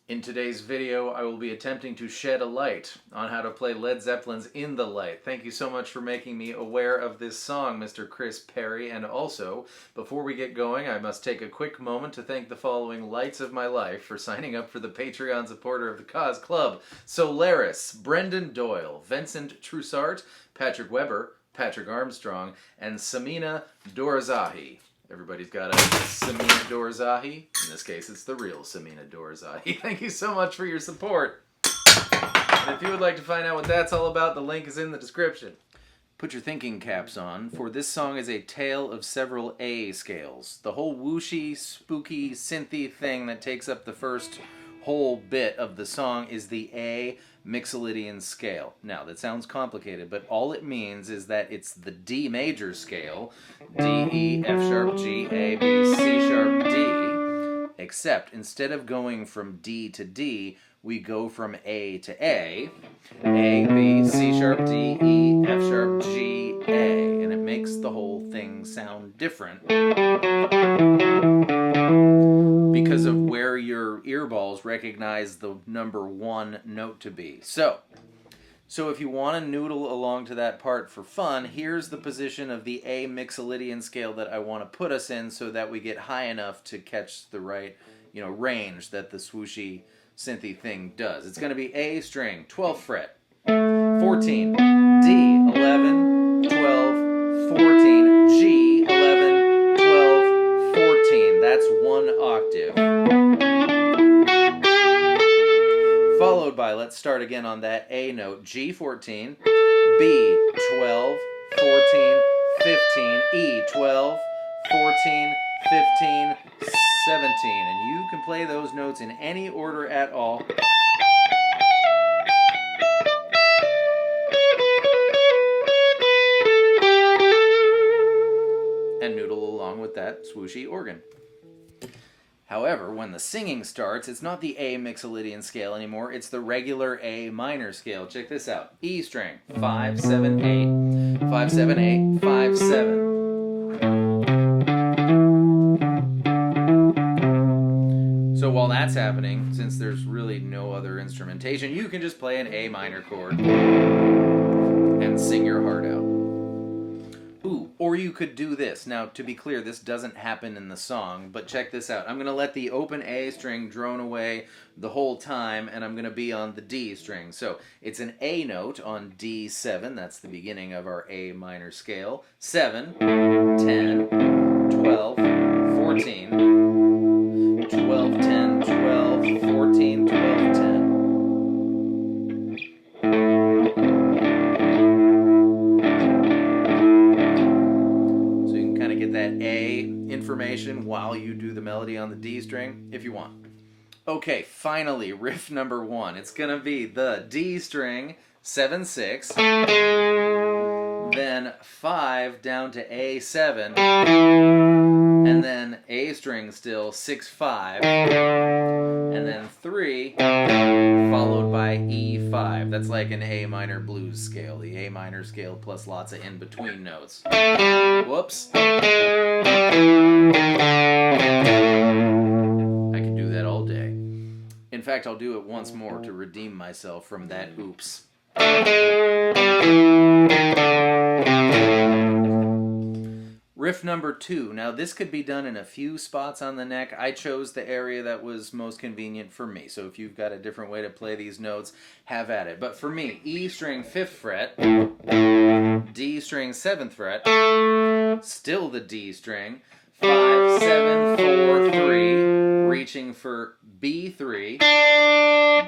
In today's video, I will be attempting to shed a light on how to play Led Zeppelin's In the Light. Thank you so much for making me aware of this song, Mr. Chris Perry. And also, before we get going, I must take a quick moment to thank the following lights of my life for signing up for the Patreon supporter of the Cause Club: Solaris, Brendan Doyle, Vincent Troussart, Patrick Weber, Patrick Armstrong, and Samina Dorzahi. Everybody's got a Samina Dorzahi. In this case, it's the real Samina Dorzahi. Thank you so much for your support. And if you would like to find out what that's all about, the link is in the description. Put your thinking caps on, for this song is a tale of several A scales. The whole whooshy, spooky, synthy thing that takes up the first whole bit of the song is the A Mixolydian scale. Now, that sounds complicated, but all it means is that it's the D major scale, D, E, F sharp, G, A, B, C sharp, D, except instead of going from D to D, we go from A to A, B, C sharp, D, E, F sharp, G, A, and it makes the whole thing sound different because of where your earballs recognize the number one note to be. So if you want to noodle along to that part for fun, here's the position of the A Mixolydian scale that I want to put us in so that we get high enough to catch the right, range that the swooshy synthy thing does. It's going to be A string, 12th fret, 14, D, 11, 12, 14, G, 11, 12, 14. That's one octave. Followed by, let's start again on that A note, G 14, B 12, 14, 15, E 12, 14, 15, 17. And you can play those notes in any order at all. And noodle along with that swooshy organ. However, when the singing starts, it's not the A Mixolydian scale anymore, it's the regular A minor scale. Check this out. E string, 5, 7, 8, 5, 7, 8, 5, 7. So while that's happening, since there's really no other instrumentation, you can just play an A minor chord and sing your heart out. Ooh, or you could do this. Now, to be clear, this doesn't happen in the song, but check this out. I'm going to let the open A string drone away the whole time, and I'm going to be on the D string. So it's an A note on D7. That's the beginning of our A minor scale. 7, 10, 12, 14, 12, 10, 12, 14, 12, 10. That A information while you do the melody on the D string, if you want. Okay, finally, riff number 1. It's gonna be the D string, 7, 6, then 5 down to A7, and then A string still, 6, 5, and then 3, followed by E5. That's like an A minor blues scale, the A minor scale plus lots of in-between notes. Whoops. I can do that all day. In fact, I'll do it once more to redeem myself from that oops. Riff number 2. Now this could be done in a few spots on the neck. I chose the area that was most convenient for me. So if you've got a different way to play these notes, have at it. But for me, E string 5th fret, D string 7th fret, still the D string, 5, 7, 4, 3, reaching for B3,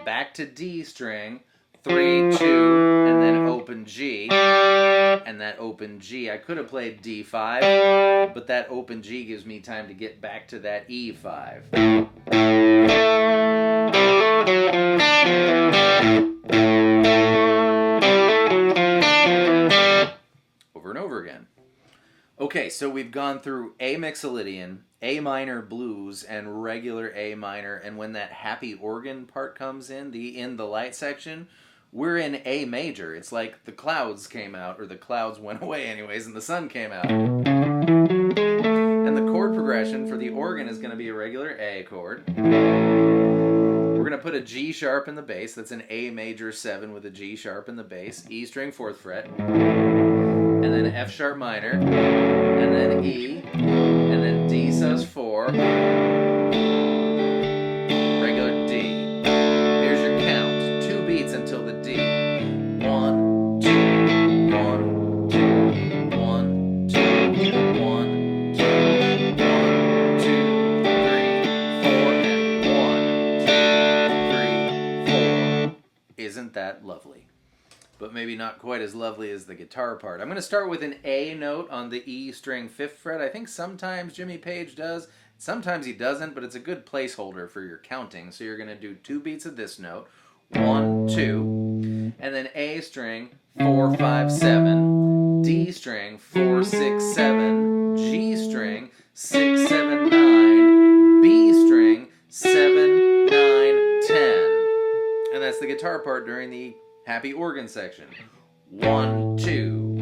back to D string, 3, 2, and then open G. And that open G, I could have played D5, but that open G gives me time to get back to that E5. Over and over again. Okay, so we've gone through A Mixolydian, A minor blues, and regular A minor, and when that happy organ part comes in, the In the Light section, we're in A major. It's like the clouds came out, or the clouds went away anyways, and the sun came out. And the chord progression for the organ is going to be a regular A chord. We're going going to put a G sharp in the bass. That's an A major 7 with a G sharp in the bass. E string 4th fret. And then F sharp minor. And then E. And then D sus 4. Regular D. Here's your count. 2 beats until the D. 1, 2, 1, 2, 1, 2, 1, 2, 1, 2, 3, 4, and 1, 2, 3, 4. Isn't that lovely? But maybe not quite as lovely as the guitar part. I'm going to start with an A note on the E string 5th fret. I think sometimes Jimmy Page does. Sometimes he doesn't, but it's a good placeholder for your counting. So you're going to do 2 beats of this note. 1, 2. And then A string 4, 5, 7. D string 4, 6, 7. G string 6, 7, 9. B string 7, 9, 10. And that's the guitar part during the happy organ section. 1, 2.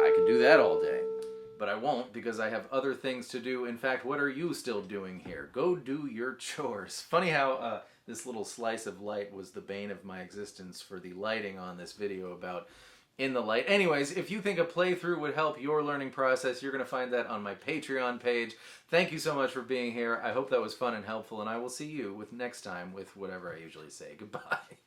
I could do that all day, but I won't because I have other things to do. In fact, what are you still doing here? Go do your chores. Funny how this little slice of light was the bane of my existence for the lighting on this video about In the Light. Anyways, if you think a playthrough would help your learning process, you're going to find that on my Patreon page. Thank you so much for being here. I hope that was fun and helpful, and I will see you next time with whatever I usually say. Goodbye.